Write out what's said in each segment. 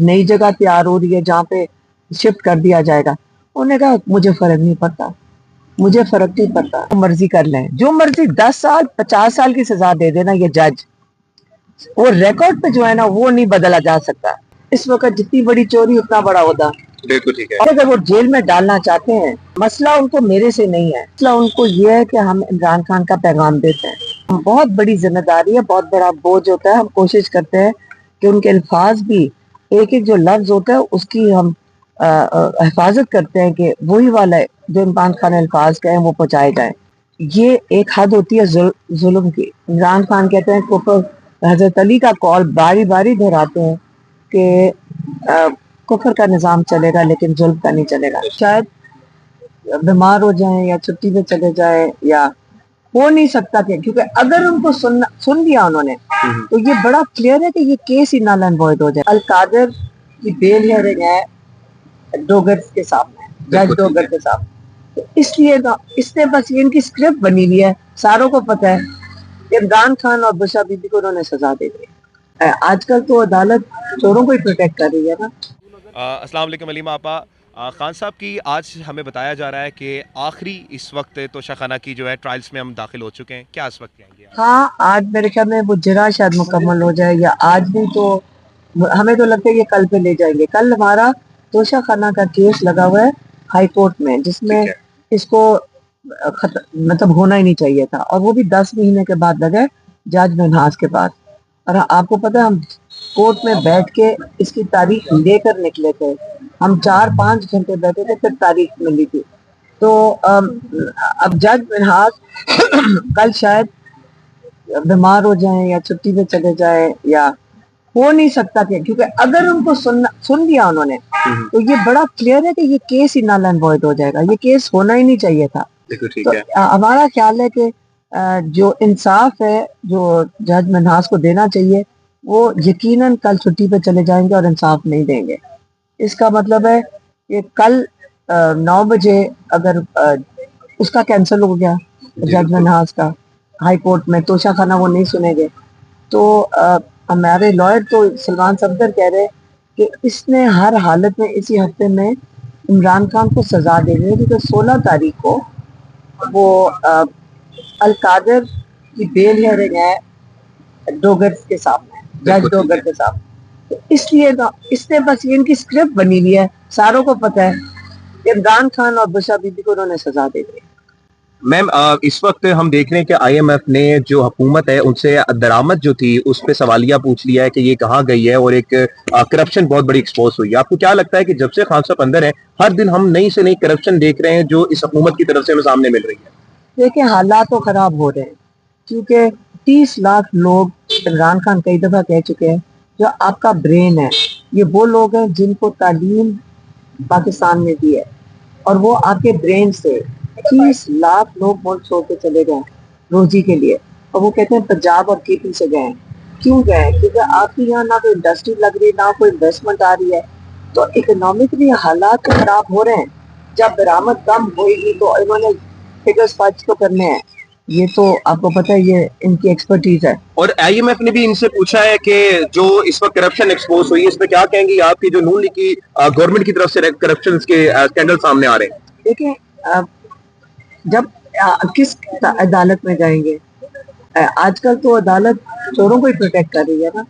नई जगह तैयार हो रही है जहाँ पे शिफ्ट कर दिया जाएगा। उन्होंने कहा मुझे फर्क नहीं पड़ता, मुझे फर्क नहीं पड़ता, जो मर्जी कर लें, जो मर्जी 10 साल 50 साल की सजा दे देना ये जज, वो रिकॉर्ड पे जो है ना वो नहीं बदला जा सकता। इस वक्त जितनी बड़ी चोरी उतना बड़ा होता। बिल्कुल ठीक है। और अगर वो जेल में डालना चाहते हैं, मसला उनको मेरे से नहीं है, मसला उनको ये है कि हम इमरान खान का पैगाम देते हैं। बहुत बड़ी जिम्मेदारी है, बहुत बड़ा बोझ होता है। हम कोशिश करते हैं कि उनके अल्फाज भी, एक एक जो लफ्ज होता है उसकी हम हिफाजत करते हैं कि वही वाला है जो इमरान खान अल्फाज कहे वो पहुंचाए जाए। ये एक हद होती है जुल्म की। इमरान खान कहते हैं कुफर, हजरत अली का कॉल बारी बारी दोहराते हैं कि कुफर का निजाम चलेगा लेकिन जुल्म का नहीं चलेगा। शायद बीमार हो जाएं या छुट्टी पे चले जाएं, या हो नहीं सकता कि, क्योंकि अगर उनको सुन लिया उन्होंने तो ये बड़ा क्लियर है कि ये केस ही नल एंड वॉइड हो जाए। अल कादिर की बेल हियरिंग है डोगर के सामने, जज डोगर के सामने, तो इसलिए इसने बस ये इनकी स्क्रिप्ट बनी हुई है, सारों को पता है इमरान खान और बुशरा बीबी को उन्होंने सजा दे दी। आजकल तो अदालत चोरों को ही प्रोटेक्ट कर रही है ना। अस्सलाम वालेकुम अलीमा आपा। खान साहब की आज हमें बताया जा रहा है कि आखिरी इस वक्त तोशाखाना की जो है ट्रायल्स में हम दाखिल हो चुके हैं, क्या इस वक्त कहेंगे आप? हाँ, आज मेरे ख्याल में वो जरा शायद मुकम्मल हो जाए, या आज नहीं तो हमें तो लगता है ये कल पे ले जाएंगे। कल हमारा तोशाखाना का केस लगा हुआ है हाई कोर्ट में, जिसमें इसको मतलब होना ही नहीं चाहिए था, और वो भी 10 महीने के बाद लगा है जज मनहास के पास। और आपको पता है हम कोर्ट में बैठ के इसकी तारीख लेकर निकले थे, हम 4-5 घंटे बैठे थे, फिर तारीख मिली थी। तो अब जज मनहास कल शायद बीमार हो जाएं या छुट्टी पे चले जाएं, या हो नहीं सकता कि, क्योंकि अगर उनको सुन लिया उन्होंने तो ये बड़ा क्लियर है कि ये केस ही नल एंड वॉइड हो जाएगा। ये केस होना ही नहीं चाहिए था। ठीक है। हमारा ख्याल है कि जो इंसाफ है जो जज मनहास को देना चाहिए वो यकीनन कल छुट्टी पे चले जाएंगे और इंसाफ नहीं देंगे। इसका मतलब है कि कल 9 बजे अगर उसका कैंसिल हो गया जज मनहास का हाई कोर्ट में, तोशाखाना वो नहीं सुनेंगे, तो हमारे लॉयर तो सलमान सफदर कह रहे कि इसने हर हालत में इसी हफ्ते में इमरान खान को सजा देनी है, क्योंकि 16 तारीख को वो अल कादिर की बेल हियरिंग है डोगर के सामने, जज डोगर के सामने। तो इसलिए इसने बस ये इनकी स्क्रिप्ट बनी हुई है, सारों को पता है इमरान खान और बुशरा बीबी को उन्होंने सजा दे दी। मैम इस वक्त हम देख रहे हैं कि आईएमएफ ने जो हुकूमत है उनसे दरामद जो थी उस पर सवालिया पूछ लिया है कि ये कहाँ गई है, और एक करप्शन बहुत बड़ी एक्सपोज हुई है। आपको क्या लगता है कि जब से खान साहब अंदर है हर दिन हम नई से नई करप्शन देख रहे हैं जो इस हुकूमत की तरफ से हमें सामने मिल रही है? देखिए हालात तो खराब हो रहे हैं, क्योंकि 30 लाख लोग, इमरान खान कई दफा कह चुके हैं, जो आपका ब्रेन है, ये वो लोग हैं जिनको तालीम पाकिस्तान में दी है, और वो आपके ब्रेन से 30 लाख लोग मुल्क छोड़ के चले गए रोजी के लिए, और वो कहते हैं पंजाब और केपी से गए। क्यों गए? क्योंकि आपके यहाँ ना कोई इंडस्ट्री लग रही, ना कोई इन्वेस्टमेंट आ रही है, तो इकोनॉमिकली हालात तो खराब हो रहे हैं। जब बरामद कम होगी तो इन्होंने फिगर्स फर्ज तो करने हैं, ये तो आपको पता है, ये इनकी एक्सपर्टीज है। और आईएमएफ ने भी इनसे पूछा है कि जो इस वक्त करप्शन एक्सपोज हुई है इस पे क्या कहेंगी आपकी, जो नून लीग की गवर्नमेंट की तरफ से करप्शन के स्कैंडल सामने आ रहे हैं? देखिए जब किस अदालत में जाएंगे, आजकल तो अदालत चोरों को ही प्रोटेक्ट कर रही है ना।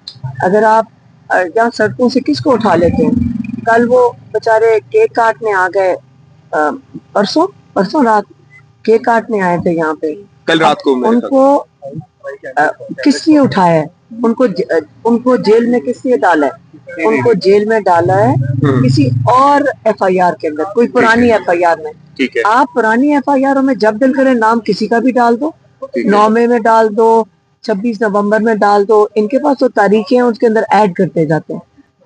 अगर आप यहाँ सड़कों से किसको उठा लेते हैं, कल वो बेचारे केक काटने आ गए, परसों रात केक काटने आए थे यहाँ पे, कल रात को उनको किसने उठाया है? उनको जेल में किसने डाला है? उनको जेल में डाला है किसी और एफआईआर के अंदर, कोई पुरानी एफआईआर में। ठीक है। आप पुरानी एफआईआर में जब दिल करे नाम किसी का भी डाल दो, 9 मई में डाल दो, 26 नवंबर में डाल दो, इनके पास तो तारीखें हैं, उसके अंदर ऐड करते जाते हैं।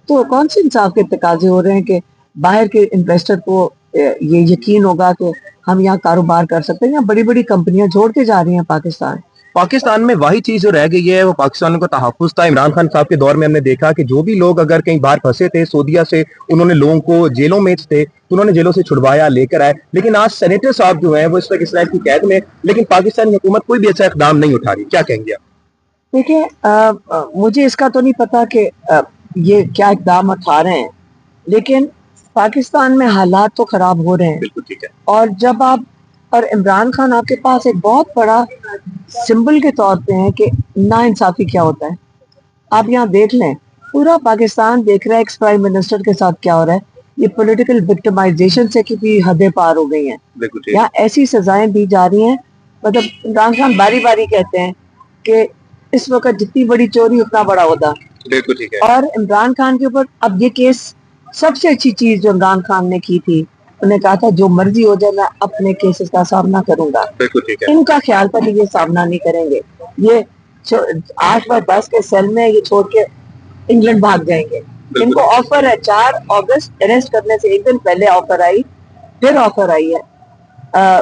तो कौन से इंसाफ के तकाजे हो रहे हैं कि बाहर के इन्वेस्टर को ये यकीन होगा कि हम यहाँ कारोबार कर सकते हैं? यहाँ बड़ी बड़ी कंपनियां छोड़ के जा रही हैं पाकिस्तान में वही चीज जो रह गई है वो पाकिस्तान को तहफ़्फ़ुज़ था। इमरान खान साहब के दौर में हमने देखा कि जो भी लोग अगर कहीं बाहर फंसे थे सऊदीया से, उन्होंने लोगों को जेलों में थे तो उन्होंने जेलों से छुड़वाया, लेकर आए। लेकिन आज सेनेटर साहब जो है वो इस वक्त इसराइल की कैद में, लेकिन पाकिस्तानी हुकूमत कोई भी ऐसा इक़दाम नहीं उठा रही। क्या कहेंगे आप? देखिए मुझे इसका तो नहीं पता कि ये क्या इकदाम उठा रहे हैं, लेकिन पाकिस्तान में हालात तो खराब हो रहे हैं। बिल्कुल ठीक है। और जब आप और इमरान खान आपके पास एक बहुत बड़ा सिंबल के तौर पे है कि नाइंसाफी क्या होता है। आप यहाँ देख लें, पूरा पाकिस्तान देख रहा है एक्स प्राइम मिनिस्टर के साथ क्या हो रहा है। ये पॉलिटिकल विक्टिमाइजेशन से कितनी हदें पार हो गई हैं। बिल्कुल ठीक। यहाँ ऐसी सजाएं दी जा रही हैं, मतलब इमरान खान बारी बारी कहते हैं कि इस वक्त जितनी बड़ी चोरी उतना बड़ा होता। बिल्कुल ठीक है। और इमरान खान के ऊपर अब ये केस, सबसे अच्छी चीज जो इमरान खान ने की थी, उन्हें कहा था जो मर्जी हो जाए मैं अपने केसेस का सामना करूंगा। बिल्कुल ठीक है। इनका ख्याल था कि ये सामना नहीं करेंगे, ये 8/10 के सेल में ये छोड़ के इंग्लैंड भाग जाएंगे। इनको ऑफर है 4 अगस्त अरेस्ट करने से एक दिन पहले ऑफर आई, फिर ऑफर आई है।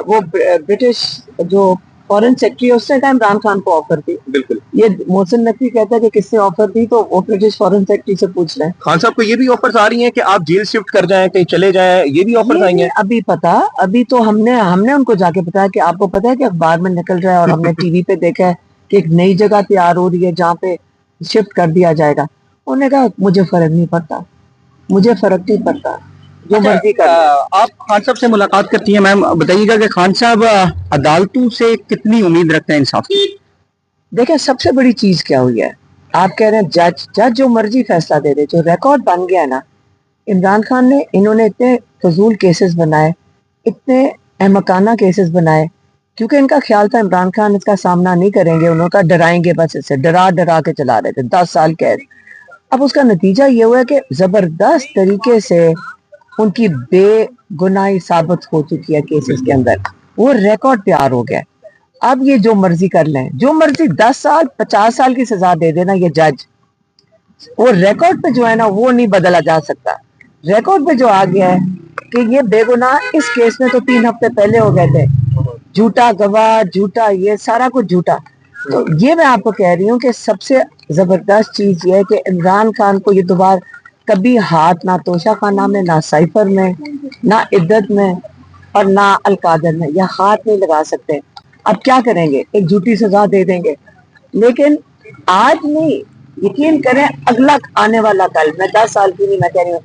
वो ब्रिटिश जो फॉरेन सेक्रेटरी है उसने कहा इमरान खान को ऑफर दी। बिल्कुल। ये मोहसिन नकवी कहता है कि किसने ऑफर दी, तो वो ब्रिटिश फॉरेन सेक्रेटरी से पूछ रहे हैं। खान साहब को ये भी ऑफर्स आ रही हैं कि आप जेल शिफ्ट कर जाएं, कहीं चले जाएं, ये भी ऑफर्स आई ये हैं? अभी पता, अभी तो हमने उनको जाके बताया कि आपको पता है कि अखबार में निकल रहा है और हमने टीवी पे देखा है कि एक नई जगह तैयार हो रही है जहाँ पे शिफ्ट कर दिया जाएगा। उन्होंने कहा मुझे फर्क नहीं पड़ता, मुझे फर्क नहीं पड़ता, जो मर्जी कर ले। आप खान साहब से मुलाकात करती हैं मैम, बताइएगा कि खान साहब अदालतों से कितनी उम्मीद रखते हैं इंसाफ की? देखिए सबसे बड़ी चीज क्या हुई है, आप कह रहे हैं जज जो मर्जी फैसला दे दे, जो रिकॉर्ड बन गया ना इमरान खान ने, इन्होंने इतने फजूल केसेस बनाए, इतने अहमकाना केसेस बनाए, क्योंकि इनका ख्याल था इमरान खान इसका सामना नहीं करेंगे, उन्होंने डराएंगे, बस इससे डरा डरा के चला रहे थे। 10 साल कैद। अब उसका नतीजा ये हुआ कि जबरदस्त तरीके से उनकी बेगुनाही साबित हो चुकी है केसेस के अंदर, वो रिकॉर्ड तैयार हो गया। अब ये जो मर्जी कर लें, जो मर्जी 10 साल 50 साल की सजा दे देना ये जज, वो रिकॉर्ड पे जो है ना वो नहीं बदला जा सकता। रिकॉर्ड पे जो आ गया है कि ये बेगुनाह, इस केस में तो 3 हफ्ते पहले हो गए थे, झूठा गवाह, झूठा ये सारा कुछ झूठा। तो ये मैं आपको कह रही हूँ कि सबसे जबरदस्त चीज ये है कि इमरान खान को ये दोबारा कभी हाथ ना तोशा खाना में, ना साइफर में, ना इद्दत में और ना अलकादर में, यह हाथ नहीं लगा सकते। अब क्या करेंगे, एक झूठी सजा दे देंगे, लेकिन आज नहीं, यकीन करें अगला आने वाला कल, मैं 10 साल की नहीं, मैं कह रही हूँ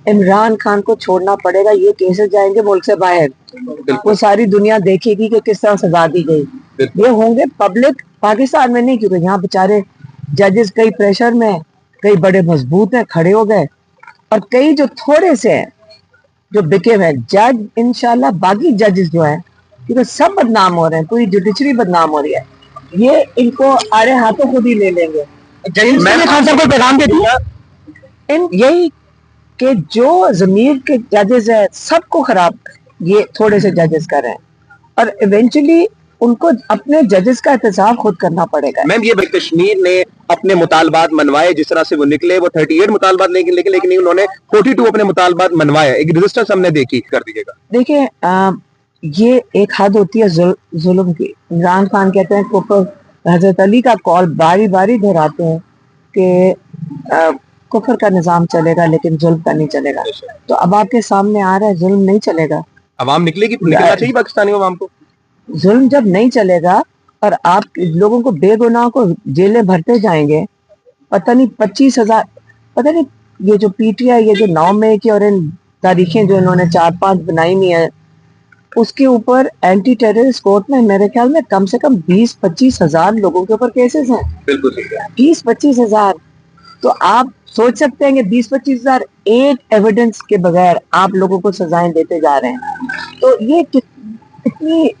इमरान खान को छोड़ना पड़ेगा। ये केसेस जाएंगे मुल्क से बाहर, वो सारी दुनिया देखेगी कि किस तरह सजा दी गई। ये होंगे पब्लिक, पाकिस्तान में नहीं, क्योंकि यहाँ बेचारे जजेस कई प्रेशर में, कई बड़े मजबूत हैं, खड़े हो गए, और कई जो थोड़े से हैं जो बिके हुए हैं। जज इंशाल्लाह, बाकी जजेस जो हैं, क्योंकि सब बदनाम हो रहे हैं, पूरी जुडिशरी बदनाम हो रही है, ये इनको आड़े हाथों खुद ही ले लेंगे। मैं खान साहब को पैगाम देती है इन यही कि जो जमीर के जजेस हैं सबको खराब ये थोड़े से जजेस कर रहे हैं, और इवेंचुअली उनको अपने जजेस का एहतसाब खुद करना पड़ेगा। मैम ये कश्मीर ने अपने मुतालबात मनवाए, जिस तरह से वो निकले, वो 38 मुतालबात लेकिन उन्होंने 42 अपने मुतालबात मनवाए, एक रेजिस्टेंस हमने देखी। कर दीजिएगा। देखिए ये एक हद होती है जुल्म की। इमरान खान कहते हैं कुफर, हजरत अली का कॉल बारी बारी दोहराते हैं कि कुफर का निजाम चलेगा लेकिन जुल्म का नहीं चलेगा। तो अब आपके सामने आ रहा है जुल्म नहीं चलेगा। अवाम निकलेगी, निकलना चाहिए पाकिस्तानी अवाम को। जुल्म जब नहीं चलेगा और आप लोगों को बेगुनाह को जेलें भरते जाएंगे, पता नहीं 25,000, पता नहीं ये जो पीटीआई, ये जो 9 मई की और इन तारीखें जो इन्होंने 4-5 बनाई हुई है, उसके ऊपर एंटी टेररिस्ट कोर्ट में मेरे ख्याल में कम से कम 20-25 हजार लोगों के ऊपर केसेस हैं। बिल्कुल ठीक है। 20-25 हजार। तो आप सोच सकते हैं कि 20-25 हजार एक एविडेंस के बगैर आप लोगों को सजाएं देते जा रहे हैं। तो ये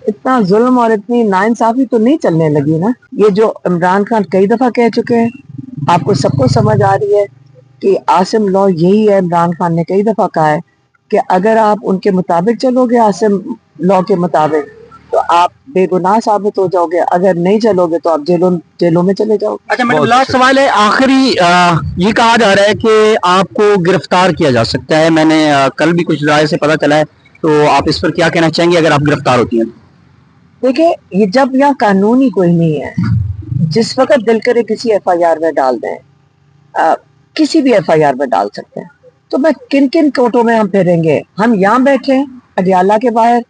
इतना जुल्म और इतनी नाइंसाफी तो नहीं चलने लगी ना। ये जो इमरान खान कई दफा कह चुके हैं, आपको सबको समझ आ रही है कि आसिम लॉ यही है। इमरान खान ने कई दफा कहा है कि अगर आप उनके मुताबिक चलोगे, आसिम लॉ के मुताबिक, तो आप बेगुनाह साबित हो जाओगे, अगर नहीं चलोगे तो आप जेलों में चले जाओगे। अच्छा मैडम, लास्ट सवाल है आखिरी, ये कहा जा रहा है कि आपको गिरफ्तार किया जा सकता है। मैंने कल भी कुछ राय से पता चला है, तो आप इस पर क्या कहना चाहेंगे अगर आप गिरफ्तार होती हैं? देखिए ये जब यहाँ कानून ही कोई नहीं है, जिस वक्त दिल करे किसी एफआईआर में डाल दें, किसी भी एफआईआर में डाल सकते हैं, तो मैं किन किन कोर्टों में हम फिरेंगे? हम यहाँ बैठे हैं अडियाला के बाहर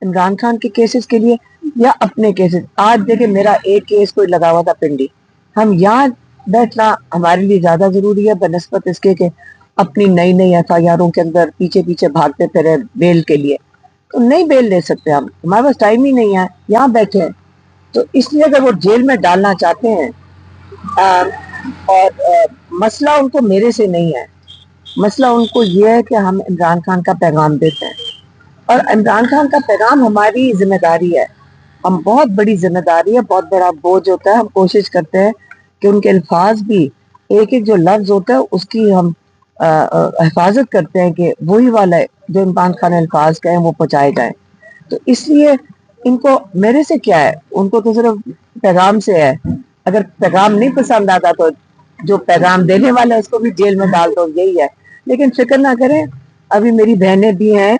इमरान खान के केसेस के लिए, या अपने केसेस। आज देखिए मेरा एक केस कोई लगा हुआ था पिंडी, हम यहाँ بیٹھنا ہمارے لیے زیادہ ضروری ہے بنسبت اس کے کہ اپنی نئی نئی FIR کے اندر پیچھے پیچھے بھاگتے پھرے بیل کے لیے. تو نہیں بیل لے سکتے ہم، ہمارے پاس ٹائم ہی نہیں ہے، یہاں بیٹھے ہیں. تو اس لیے اگر وہ جیل میں ڈالنا چاہتے ہیں اور مسئلہ ان کو میرے سے نہیں ہے، مسئلہ ان کو یہ ہے کہ ہم عمران خان کا پیغام دیتے ہیں اور عمران خان کا پیغام ہماری ذمہ داری ہے. ہم بہت بڑی ذمہ داری ہے، بہت بڑا بوجھ ہوتا ہے. ہم کوشش کرتے ہیں کہ ان کے الفاظ بھی ایک ایک جو لفظ ہوتا ہے اس کی ہم حفاظت کرتے ہیں کہ وہی والا ہے جو عمران خان الفاظ کہیں وہ پہنچائے جائیں. تو اس لیے ان کو میرے سے کیا ہے، ان کو تو صرف پیغام سے ہے. اگر پیغام نہیں پسند آتا تو جو پیغام دینے والا ہے اس کو بھی جیل میں ڈال دو، یہی ہے. لیکن فکر نہ کریں، ابھی میری بہنیں بھی ہیں،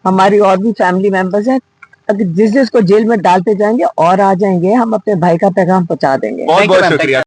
ہماری اور بھی فیملی ممبرز ہیں. اگر جس کو جیل میں ڈالتے جائیں گے اور آ جائیں گے، ہم اپنے بھائی کا پیغام پہنچا دیں گے. بہت بہت شکریہ.